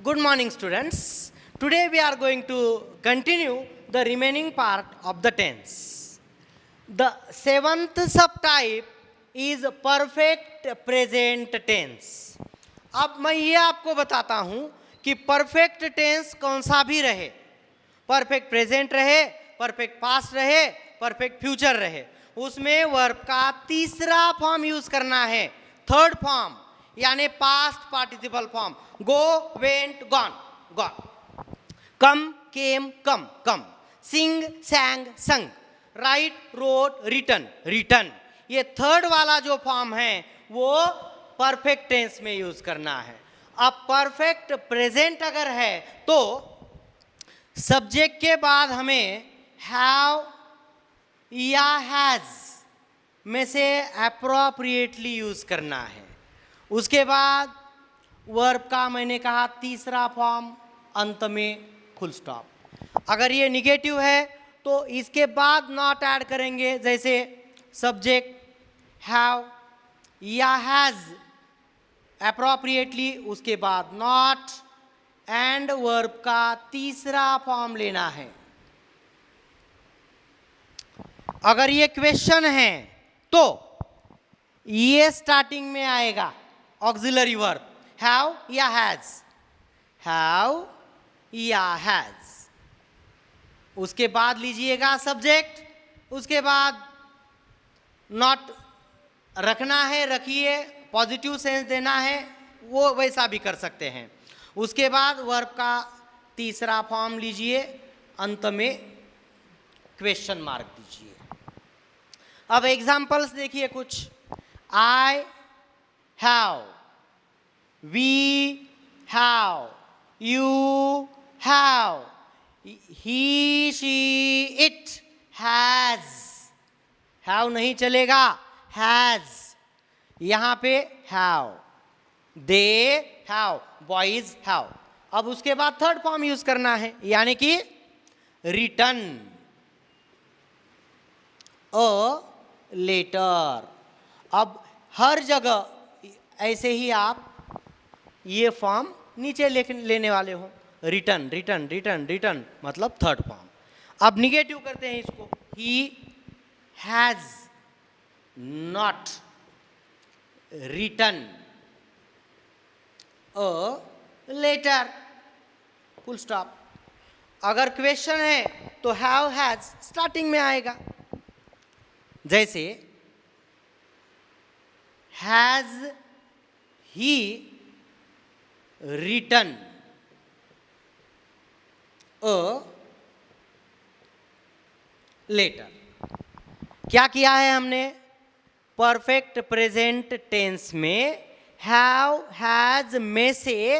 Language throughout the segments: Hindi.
Good morning, students. Today we are going to continue the remaining part of the tense. The seventh subtype is perfect present tense. अब मैं ये आपको बताता हूँ कि परफेक्ट टेंस कौन सा भी रहे, परफेक्ट प्रेजेंट रहे, परफेक्ट पास्ट रहे, परफेक्ट फ्यूचर रहे, उसमें वर्ब का तीसरा फॉर्म यूज करना है, थर्ड फॉर्म, यानी past participle form. Go, went, gone, gone. Come, came, come, come. Sing, sang, sung. Write, wrote, written, written. ये थर्ड वाला जो फॉर्म है वो परफेक्ट टेंस में यूज करना है. अब परफेक्ट प्रेजेंट अगर है तो सब्जेक्ट के बाद हमें हैव या हैज में से अप्रोप्रिएटली यूज करना है. उसके बाद वर्ब का मैंने कहा तीसरा फॉर्म, अंत में फुल स्टॉप. अगर ये निगेटिव है तो इसके बाद नॉट ऐड करेंगे, जैसे सब्जेक्ट हैव या हैज अप्रोप्रिएटली, उसके बाद नॉट एंड वर्ब का तीसरा फॉर्म लेना है. अगर ये क्वेश्चन है तो ये स्टार्टिंग में आएगा ऑक्सिलरी वर्ब, हैव या हैज, हैव या हैज. उसके बाद लीजिएगा सब्जेक्ट, उसके बाद नॉट रखना है रखिए, पॉजिटिव सेंस देना है वो वैसा भी कर सकते हैं. उसके बाद वर्ब का तीसरा फॉर्म लीजिए, अंत में क्वेश्चन मार्क दीजिए. अब एग्जाम्पल्स देखिए कुछ. I have, we have, you have, he, she, it has. Have नहीं चलेगा, हैज. यहाँ पे have, they have, boys have. अब उसके बाद थर्ड फॉर्म यूज करना है, यानी कि रिटन, अ लेटर. अब हर जगह ऐसे ही आप ये फॉर्म नीचे लेने वाले हो, रिटन, रिटन, रिटन, रिटन, मतलब थर्ड फॉर्म. अब निगेटिव करते हैं इसको. He has not written a letter, full stop. अगर क्वेश्चन है तो हैव हैज स्टार्टिंग में आएगा, जैसे has he written a letter. क्या किया है हमने? परफेक्ट प्रेजेंट टेंस में हैव हैज में से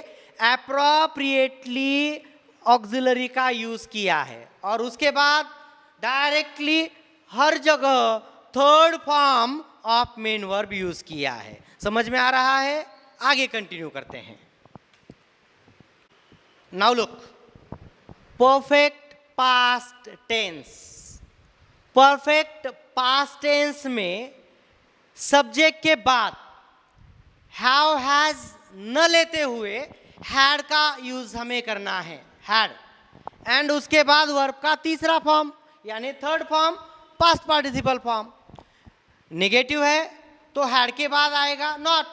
अप्रोप्रिएटली ऑक्सिलरी का यूज किया है, और उसके बाद डायरेक्टली हर जगह third form of main verb use किया है. समझ में आ रहा है? आगे कंटिन्यू करते हैं. Now look, perfect past tense. Perfect past tense में सब्जेक्ट के बाद हैव हैज न लेते हुए हैड का यूज हमें करना है, हैड. एंड उसके बाद वर्ब का तीसरा फॉर्म, यानी third form, past participle form. Negative है तो हैड के बाद आएगा नॉट,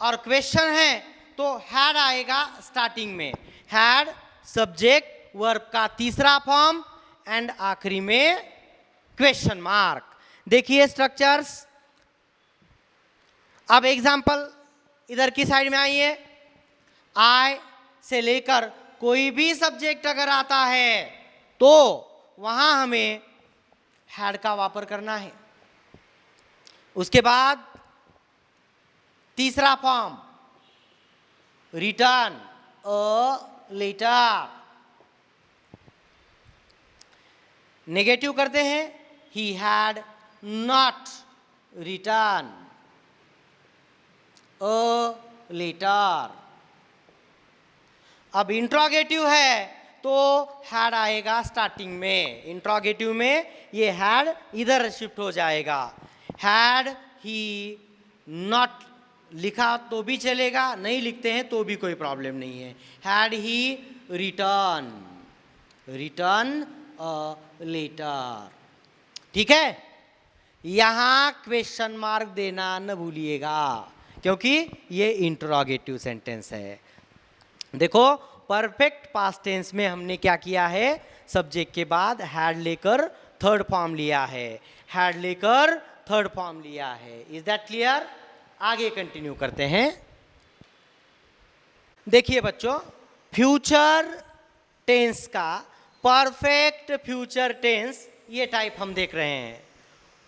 और क्वेश्चन है तो हैड आएगा स्टार्टिंग में. हैड, सब्जेक्ट, वर्ब का तीसरा फॉर्म एंड आखिरी में क्वेश्चन मार्क. देखिए स्ट्रक्चर्स. अब एग्जाम्पल इधर की साइड में आइए. आई से लेकर कोई भी सब्जेक्ट अगर आता है तो वहां हमें हैड का वापर करना है. उसके बाद तीसरा form, return a letter. Negative करते हैं, he had not return a letter. अब इंट्रोगेटिव है तो हैड आएगा स्टार्टिंग में. इंट्रोगेटिव में ये हैड इधर शिफ्ट हो जाएगा. हैड ही नॉट लिखा तो भी चलेगा, नहीं लिखते हैं तो भी कोई प्रॉब्लम नहीं है। Had he return a letter, ठीक है। यहां क्वेश्चन मार्क देना न भूलिएगा, क्योंकि ये इंटरोगेटिव सेंटेंस है। देखो परफेक्ट पास्ट टेंस में हमने क्या किया है, सब्जेक्ट के बाद हैड लेकर थर्ड फॉर्म लिया है, हैड लेकर थर्ड फॉर्म लिया है। Is that clear? आगे कंटिन्यू करते हैं। देखिए बच्चों, फ्यूचर टेंस का परफेक्ट फ्यूचर टेंस ये टाइप हम देख रहे हैं।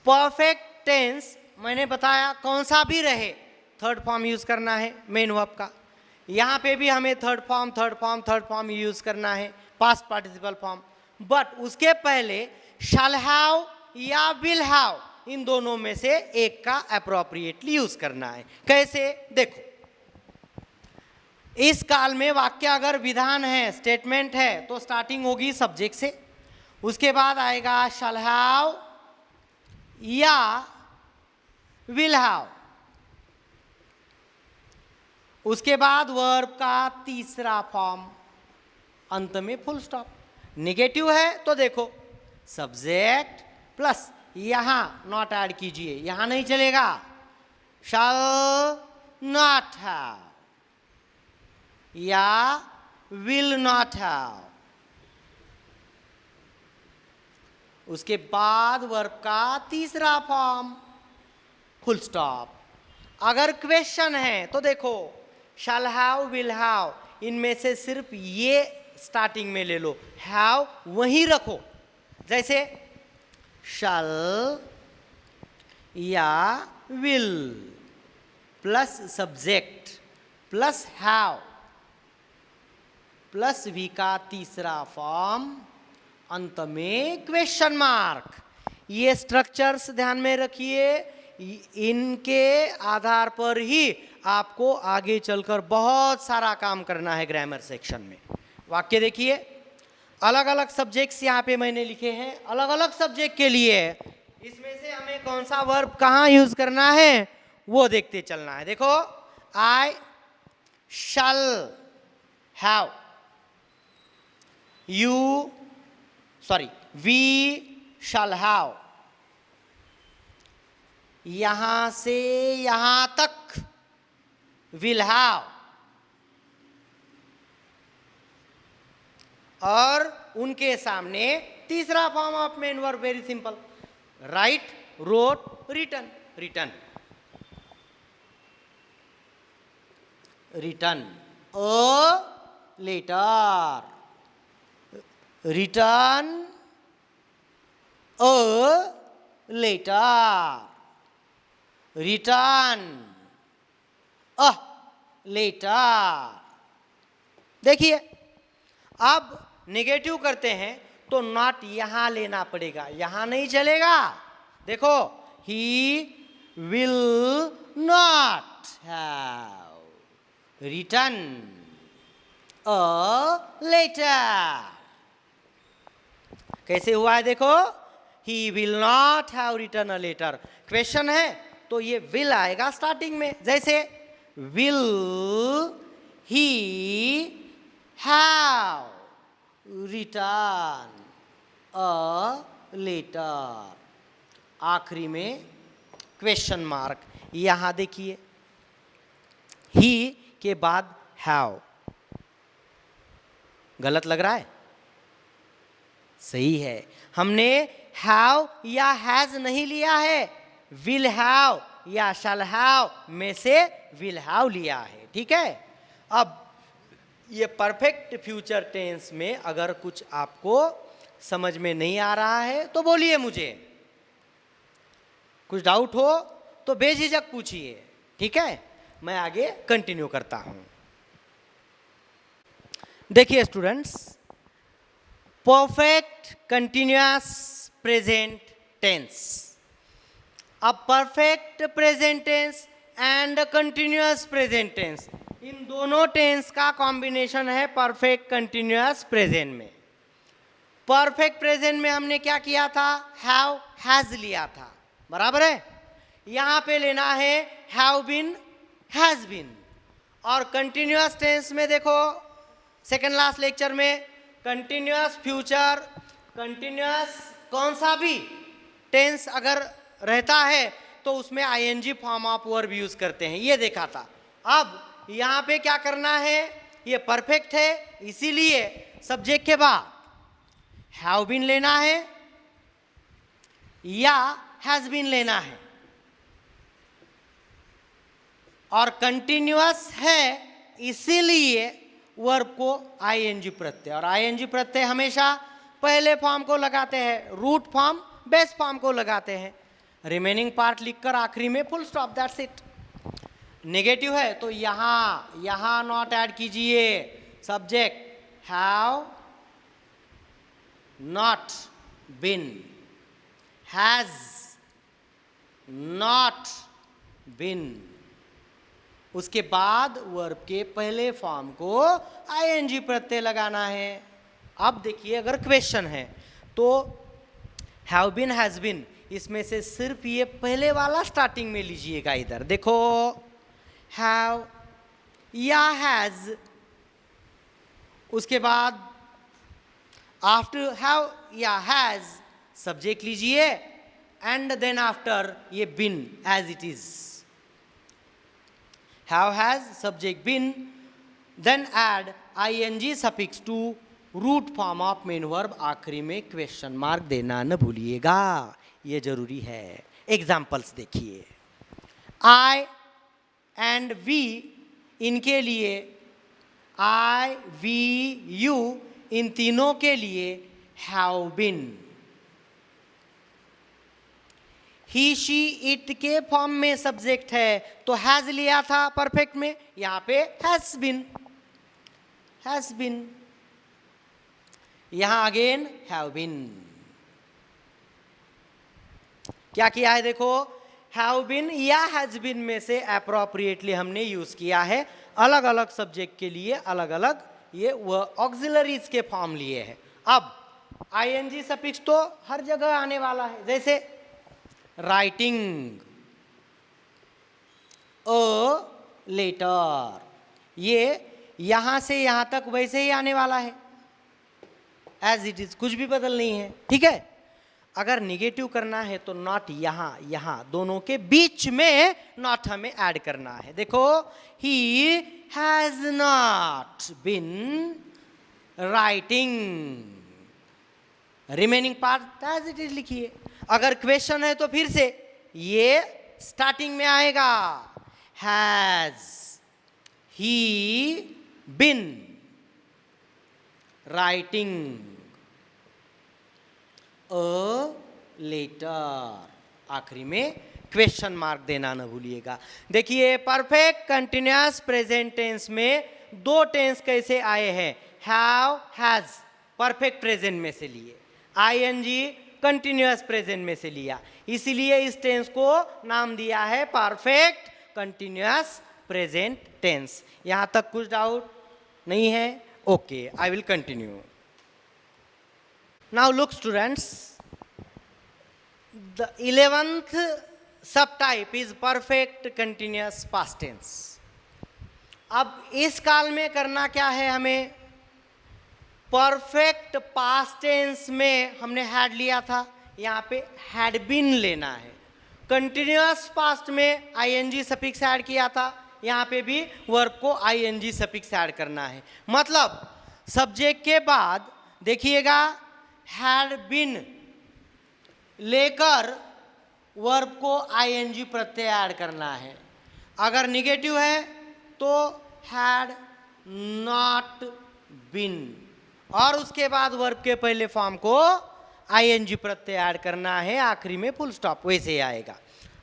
परफेक्ट टेंस मैंने बताया कौन सा भी रहे थर्ड फॉर्म यूज करना है मेन वर्ब का। यहाँ पे भी हमें थर्ड फॉर्म यूज करना है, पास्ट पार्टिसिपल फॉर्म। बट उसके पहले शैल हैव या विल हैव, इन दोनों में से एक का अप्रोप्रिएटली यूज करना है। कैसे? देखो, इस काल में वाक्य अगर विधान है, स्टेटमेंट है, तो स्टार्टिंग होगी सब्जेक्ट से, उसके बाद आएगा शैल हैव या विल हैव, उसके बाद वर्ब का तीसरा फॉर्म, अंत में फुल स्टॉप। नेगेटिव है तो देखो सब्जेक्ट प्लस यहां नॉट ऐड कीजिए, यहां नहीं चलेगा। शैल नॉट हैव या विल नॉट हैव, उसके बाद वर्ब का तीसरा फॉर्म, फुल स्टॉप। अगर क्वेश्चन है तो देखो शैल हैव विल हैव, इनमें से सिर्फ ये स्टार्टिंग में ले लो, हैव वहीं रखो। जैसे शैल या will plus subject plus have plus V का तीसरा फॉर्म, अंत में क्वेश्चन मार्क। ये स्ट्रक्चर्स ध्यान में रखिए, इनके आधार पर ही आपको आगे चलकर बहुत सारा काम करना है ग्रामर सेक्शन में। वाक्य देखिए, अलग अलग सब्जेक्ट्स यहाँ पे मैंने लिखे हैं, अलग अलग सब्जेक्ट के लिए। इसमें से हमें कौन सा वर्ब कहाँ यूज करना है वो देखते चलना है। देखो, I shall have, we shall have, यहां से यहां तक विल हैव, और उनके सामने तीसरा form of main verb, very simple, write, wrote, written. Written a letter, return a letter, return a letter. देखिए, अब नेगेटिव करते हैं तो नॉट यहां लेना पड़ेगा, यहां नहीं चलेगा। देखो, he will not have written a letter. कैसे हुआ है देखो, he will not have written a letter, question है तो ये विल आएगा स्टार्टिंग में। जैसे will he have written a letter, आखिरी में क्वेश्चन मार्क। यहां देखिए, ही के बाद हैव, गलत लग रहा है? सही है, हमने हैव या हैज नहीं लिया है, विल हैव या शैल हैव में से विल हैव लिया है, ठीक है। अब ये परफेक्ट फ्यूचर टेंस में अगर कुछ आपको समझ में नहीं आ रहा है तो बोलिए मुझे, कुछ डाउट हो तो बेझिझक पूछिए, ठीक है। मैं आगे कंटिन्यू करता हूं। देखिए students, perfect continuous present tense. अब perfect present tense and continuous present tense, इन दोनों टेंस का कॉम्बिनेशन है परफेक्ट कंटिन्यूअस प्रेजेंट में। परफेक्ट प्रेजेंट में हमने क्या किया था, हैव हैज लिया था, बराबर है। यहां पे लेना है हैव बीन हैज बीन। और कंटिन्यूअस टेंस में देखो, सेकेंड लास्ट लेक्चर में कंटिन्यूअस फ्यूचर, कंटिन्यूअस कौन सा भी टेंस अगर रहता है तो उसमें ING form of verb use करते हैं, ये देखा था। अब यहाँ पे क्या करना है, ये परफेक्ट है, इसीलिए सब्जेक्ट के बाद हैव बीन लेना है या हैज बीन लेना है, और कंटिन्यूअस है इसीलिए वर्ब को आईएनजी प्रत्यय, और आईएनजी प्रत्यय हमेशा पहले फॉर्म को लगाते हैं, रूट फॉर्म बेस फॉर्म को लगाते हैं। रिमेनिंग पार्ट लिखकर आखिरी में full stop, that's it. Negative है तो यहां नॉट ऐड कीजिए, subject have not been, has not been, उसके बाद वर्ब के पहले फॉर्म को आईएनजी प्रत्यय लगाना है। अब देखिए, अगर क्वेश्चन है तो हैव बीन, हैज बीन, इसमें से सिर्फ ये पहले वाला स्टार्टिंग में लीजिएगा। इधर देखो, हैव या हैज, उसके बाद आफ्टर हैव या हैज सब्जेक्ट लीजिए, एंड देन आफ्टर ये been as it is, have has subject been, then add ING suffix to root form of main verb, आखिरी में क्वेश्चन मार्क देना न भूलिएगा, ये जरूरी है। एग्जाम्पल्स देखिए, आई एंड वी, इनके लिए आई वी यू, इन तीनों के लिए have been. He she it के फॉर्म में सब्जेक्ट है तो हैज लिया था परफेक्ट में, यहां पे हैज बीन, हैज बीन, यहां अगेन हैव बीन। क्या किया है देखो, हैव बीन या हैज बीन में से अप्रोप्रिएटली हमने यूज किया है, अलग अलग सब्जेक्ट के लिए अलग अलग ये ऑक्सिलरीज के फॉर्म लिए है। अब आईएनजी सफिक्स तो हर जगह आने वाला है, जैसे राइटिंग अ लेटर, ये यहां से यहां तक वैसे ही आने वाला है, एज इट इज, कुछ भी बदल नहीं है, ठीक है। अगर निगेटिव करना है तो नॉट यहां दोनों के बीच में नॉट हमें ऐड करना है। देखो, he has not been writing, remaining part as it is लिखिए। अगर क्वेश्चन है तो फिर से ये स्टार्टिंग में आएगा, has he been writing a letter, आखिरी में क्वेश्चन मार्क देना न भूलिएगा। देखिए, परफेक्ट कंटिन्यूअस प्रेजेंट टेंस में दो टेंस कैसे आए हैं, हैव हैज परफेक्ट प्रेजेंट में से लिए, आईएनजी कंटिन्यूअस प्रेजेंट में से लिया, इसीलिए इस टेंस को नाम दिया है परफेक्ट कंटिन्यूअस प्रेजेंट टेंस। यहां तक कुछ डाउट नहीं है? Okay, I will continue. Now look students, the 11th subtype is perfect continuous past tense. अब इस काल में करना क्या है हमें, परफेक्ट पास्ट टेंस में हमने हैड लिया था, यहाँ पे हैड बीन लेना है। कंटिन्यूअस पास्ट में आईएनजी सफिक्स ऐड किया था, यहाँ पे भी वर्ब को आईएनजी सफिक्स ऐड करना है। मतलब सब्जेक्ट के बाद देखिएगा, हैड बीन लेकर वर्ब को आईएनजी प्रत्यय ऐड करना है। अगर निगेटिव है तो हैड नॉट बीन, और उसके बाद वर्ब के पहले फॉर्म को आईएनजी प्रत्यय ऐड करना है, आखिरी में फुल स्टॉप, वैसे ही आएगा।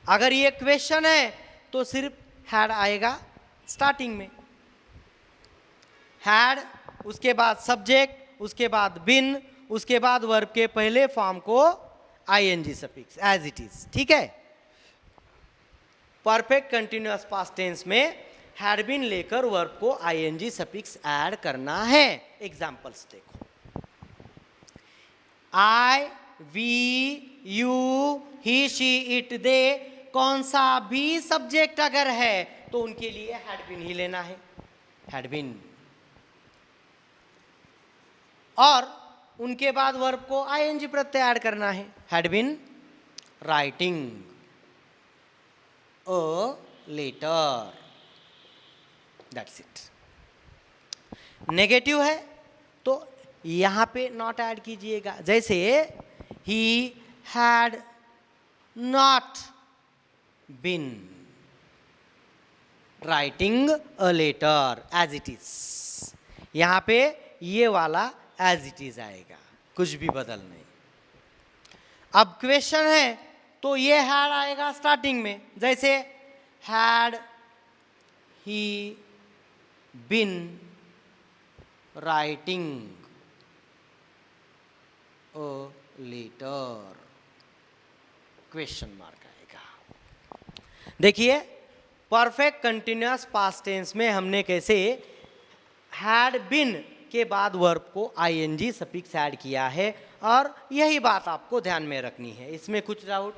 अगर ये क्वेश्चन है तो सिर्फ हैड आएगा स्टार्टिंग में, हैड, उसके बाद सब्जेक्ट, उसके बाद बिन, उसके बाद वर्ब के पहले फॉर्म को ING suffix as it is, ठीक है। परफेक्ट कंटिन्यूअस पास्ट टेंस में हैड बीन लेकर वर्ब को आईएनजी सफिक्स ऐड करना है। एग्जांपल्स देखो, I we you he she it they, कौन सा भी सब्जेक्ट अगर है तो उनके लिए हैड बीन ही लेना है, हैड बीन। और उनके बाद वर्ब को आईएनजी प्रत्यय ऐड करना है, had been writing a letter, that's it. Negative है तो यहां पे नॉट ऐड कीजिएगा, जैसे he had not been writing a letter as it is, यहां पे ये वाला एज इट इज आएगा, कुछ भी बदल नहीं। अब क्वेश्चन है तो ये हैड आएगा स्टार्टिंग में, जैसे had he been writing a letter, question mark आएगा। देखिए परफेक्ट कंटिन्यूअस पास्ट टेंस में हमने कैसे हैड बीन के बाद वर्ब को आईएनजी सफिक्स ऐड किया है, और यही बात आपको ध्यान में रखनी है। इसमें कुछ डाउट?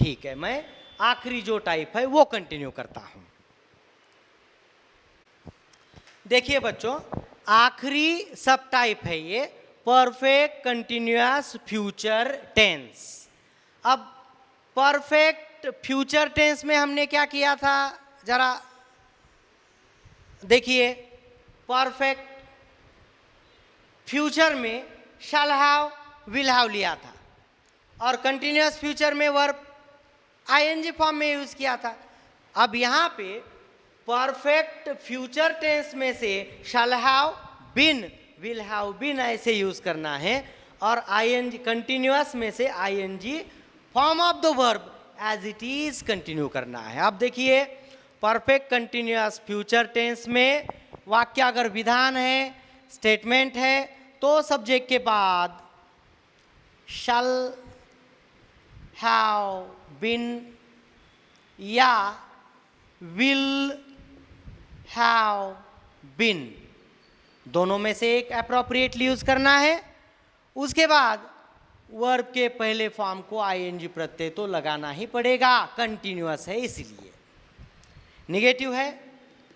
ठीक है, मैं आखिरी जो टाइप है वो कंटिन्यू करता हूं। देखिए बच्चों, आखिरी सब टाइप है ये परफेक्ट कंटिन्यूअस फ्यूचर टेंस। अब परफेक्ट फ्यूचर टेंस में हमने क्या किया था, जरा देखिए। परफेक्ट फ्यूचर में शैल हैव विल हैव लिया था, और कंटिन्यूअस फ्यूचर में वर्ब आईएनजी फॉर्म में यूज किया था। अब यहाँ पे परफेक्ट फ्यूचर टेंस में से shall have been will have been ऐसे यूज करना है, और आईएनजी कंटिन्यूअस में से ING form of the verb as it is continue करना है। अब देखिए परफेक्ट कंटिन्यूअस फ्यूचर टेंस में वाक्य अगर विधान है, स्टेटमेंट है, तो सब्जेक्ट के बाद शैल हैव बीन या विल हैव बीन, दोनों में से एक अप्रोप्रिएटली यूज करना है। उसके बाद वर्ब के पहले फॉर्म को आईएनजी प्रत्यय तो लगाना ही पड़ेगा, कंटिन्यूअस है इसलिए। नेगेटिव है,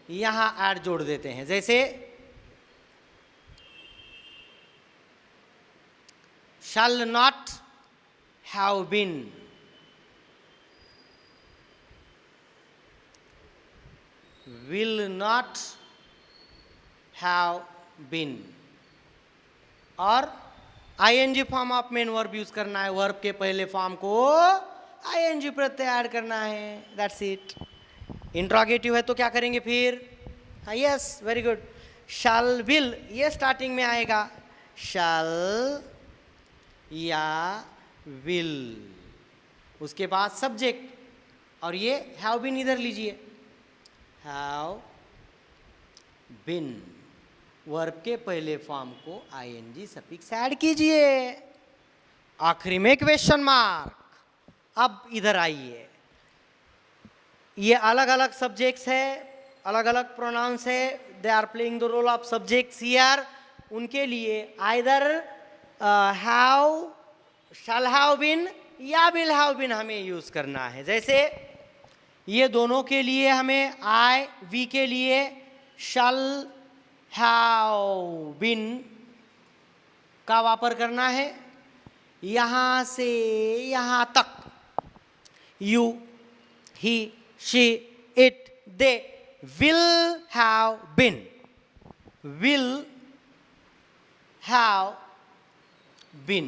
यहां ऐड जोड़ देते हैं, जैसे shall not have been, will not have been, और ING form of main verb use करना है, वर्ब के पहले फॉर्म को आईएनजी प्रत्यय ऐड करना है, दैट्स इट। इंट्रोगेटिव है तो क्या करेंगे फिर? Yes, very good. Shell will ये स्टार्टिंग में आएगा, शैल या विल, उसके बाद सब्जेक्ट, और ये हैव बीन इधर लीजिए, हैव बीन, वर्ब के पहले फॉर्म को आईएनजी सफिक्स ऐड कीजिए, आखिरी में क्वेश्चन मार्क। अब इधर आइए, ये अलग अलग सब्जेक्ट्स है, अलग अलग प्रोनाउंस है, they are playing the role of subjects here. उनके लिए either have, shall have been या विल हैव बीन हमें यूज करना है। जैसे ये दोनों के लिए हमें आई वी के लिए शैल हैव बीन का वापर करना है, यहां से यहां तक you, he, she, it, they will have been, will have been,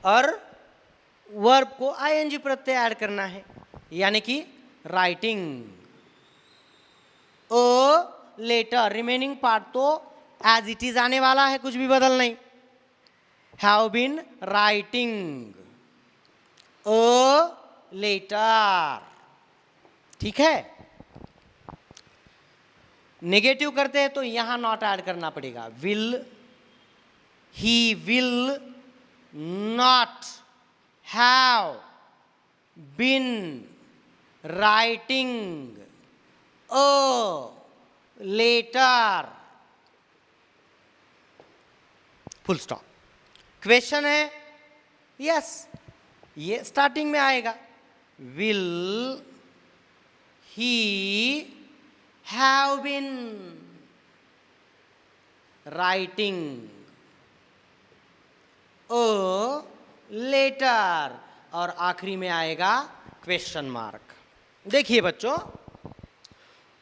और वर्ब को आईएनजी प्रत्यय ऐड करना है, यानी कि writing a letter. Remaining part तो एज इट इज आने वाला है, कुछ भी बदल नहीं। Have been writing a letter, ठीक है। नेगेटिव करते हैं तो यहां नॉट ऐड करना पड़ेगा, will, he will not have been writing a letter, full stop. Question है, यस, ये स्टार्टिंग में आएगा, will he have been writing a letter, और आखिरी में आएगा क्वेश्चन मार्क। देखिए बच्चों,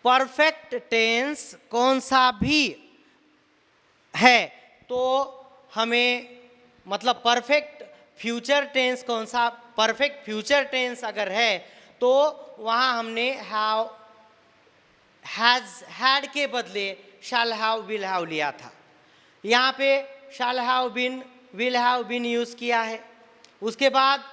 परफेक्ट टेंस कौन सा भी है तो हमें, मतलब परफेक्ट फ्यूचर टेंस कौन सा, परफेक्ट फ्यूचर टेंस अगर है तो वहाँ हमने हैव, हैज, हैड के बदले शैल हैव, विल हैव लिया था। यहाँ पे shall have been, will have been use किया है। उसके बाद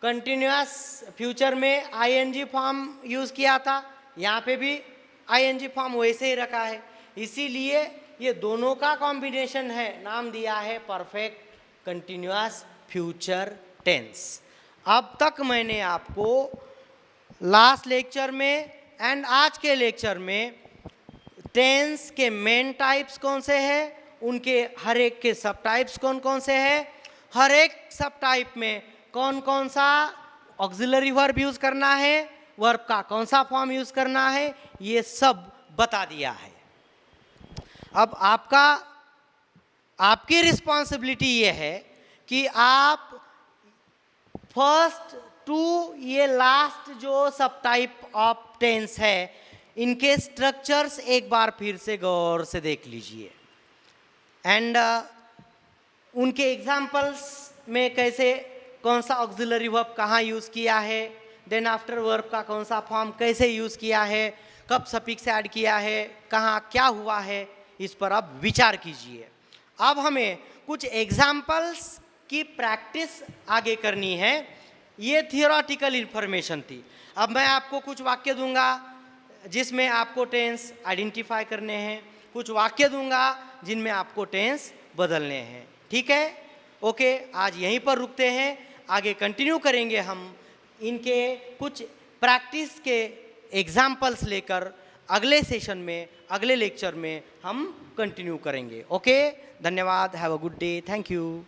कंटिन्यूअस फ्यूचर में आईएनजी फॉर्म यूज़ किया था, यहाँ पे भी आईएनजी फॉर्म वैसे ही रखा है। इसीलिए ये दोनों का कॉम्बिनेशन है, नाम दिया है परफेक्ट कंटिन्यूअस फ्यूचर टेंस। अब तक मैंने आपको लास्ट लेक्चर में एंड आज के लेक्चर में टेंस के मेन टाइप्स कौन से हैं, उनके हर एक के सब टाइप्स कौन कौन से हैं, हर एक सब टाइप में कौन कौन सा ऑक्सिलरी वर्ब यूज़ करना है, वर्ब का कौन सा फॉर्म यूज़ करना है, ये सब बता दिया है। अब आपकी रिस्पॉन्सिबिलिटी ये है कि आप फर्स्ट टू ये लास्ट जो सब टाइप ऑफ टेंस है, इनके स्ट्रक्चर्स एक बार फिर से गौर से देख लीजिए एंड उनके एग्जाम्पल्स में कैसे, कौन सा ऑक्सिलरी वर्ब कहाँ यूज़ किया है, देन आफ्टर वर्ब का कौन सा फॉर्म कैसे यूज़ किया है, कब सफिक्स ऐड किया है, कहाँ क्या हुआ है, इस पर आप विचार कीजिए। अब हमें कुछ एग्जाम्पल्स की प्रैक्टिस आगे करनी है। ये थियोरेटिकल इन्फॉर्मेशन थी। अब मैं आपको कुछ वाक्य दूंगा जिसमें आपको टेंस आइडेंटिफाई करने हैं, कुछ वाक्य दूंगा जिनमें आपको टेंस बदलने हैं। ठीक है, ओके, आज यहीं पर रुकते हैं, आगे कंटिन्यू करेंगे हम इनके कुछ प्रैक्टिस के एग्जाम्पल्स लेकर अगले सेशन में, अगले लेक्चर में हम कंटिन्यू करेंगे। ओके, धन्यवाद, have a good day, thank you.